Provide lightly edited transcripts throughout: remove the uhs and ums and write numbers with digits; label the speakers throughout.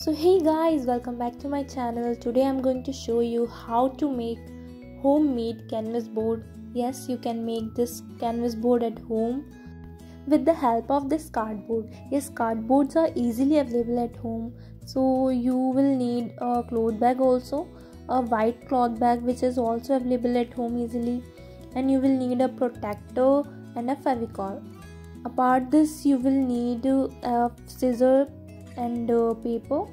Speaker 1: So hey guys, welcome back to my channel. Today I'm going to show you how to make homemade canvas board. Yes, you can make this canvas board at home with the help of this cardboard. Yes, cardboards are easily available at home. So you will need a cloth bag also, a white cloth bag which is also available at home easily, and you will need a protector and a Fevicol. Apart this, you will need a scissor and paper.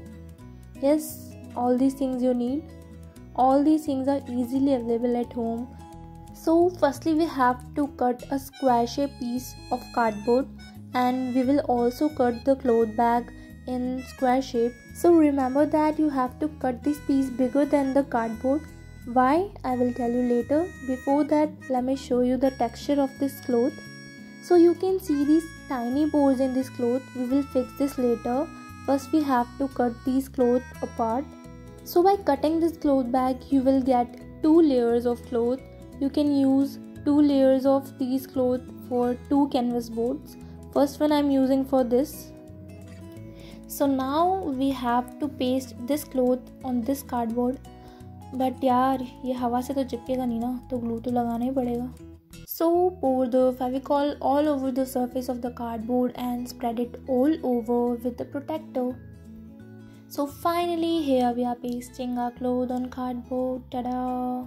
Speaker 1: Yes, all these things you need. All these things are easily available at home. So firstly we have to cut a square shaped piece of cardboard, and we will also cut the cloth bag in square shape. So remember that you have to cut this piece bigger than the cardboard. Why? I will tell you later. Before that, let me show you the texture of this cloth. So you can see these tiny pores in this cloth. We will fix this later. First we have to cut these cloth apart. So by cutting this cloth bag, you will get 2 layers of cloth. You can use 2 layers of these cloth for 2 canvas boards. First one I'm using for this. So now we have to paste this cloth on this cardboard. But यार ये हवा से तो चिपकेगा नहीं ना, तो glue तो लगाना ही पड़ेगा. So pour the Fevicol all over the surface of the cardboard and spread it all over with the protector. So finally here we are pasting our cloth on cardboard. Ta-da!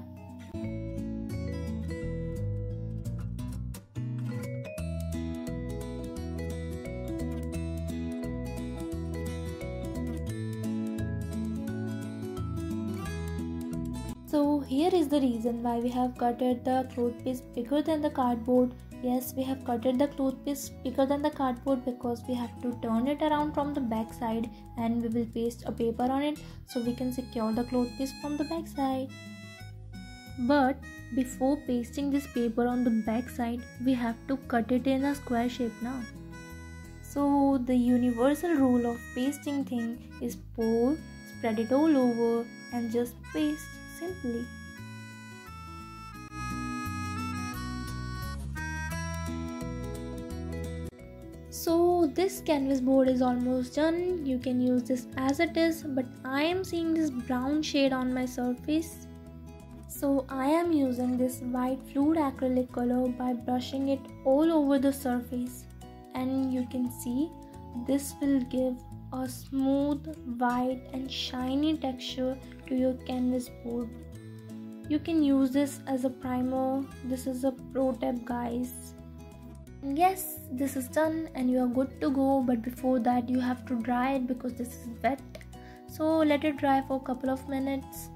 Speaker 1: So here is the reason why we have cutted the cloth piece bigger than the cardboard. Yes, we have cutted the cloth piece bigger than the cardboard because we have to turn it around from the back side, and we will paste a paper on it so we can secure the cloth piece from the back side. But before pasting this paper on the back side, we have to cut it in a square shape now. So the universal rule of pasting thing is pour, spread it all over and just paste simply. So this canvas board is almost done. You can use this as it is, but I am seeing this brown shade on my surface. So I am using this white fluid acrylic color by brushing it all over the surface, and you can see this will give a smooth, white and shiny texture to your canvas board. You can use this as a primer. This is a pro tip, guys. Yes, this is done and you are good to go, but before that you have to dry it because this is wet. So let it dry for a couple of minutes.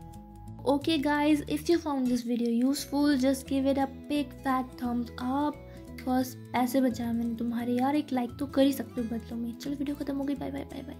Speaker 1: Okay guys, if you found this video useful, just give it a big fat thumbs up. Because पैसे बचाए मैंने तुम्हारे यार, एक like तो कर ही सकते हो बदलों में. चलो वीडियो खत्म हो गई. Bye bye bye bye.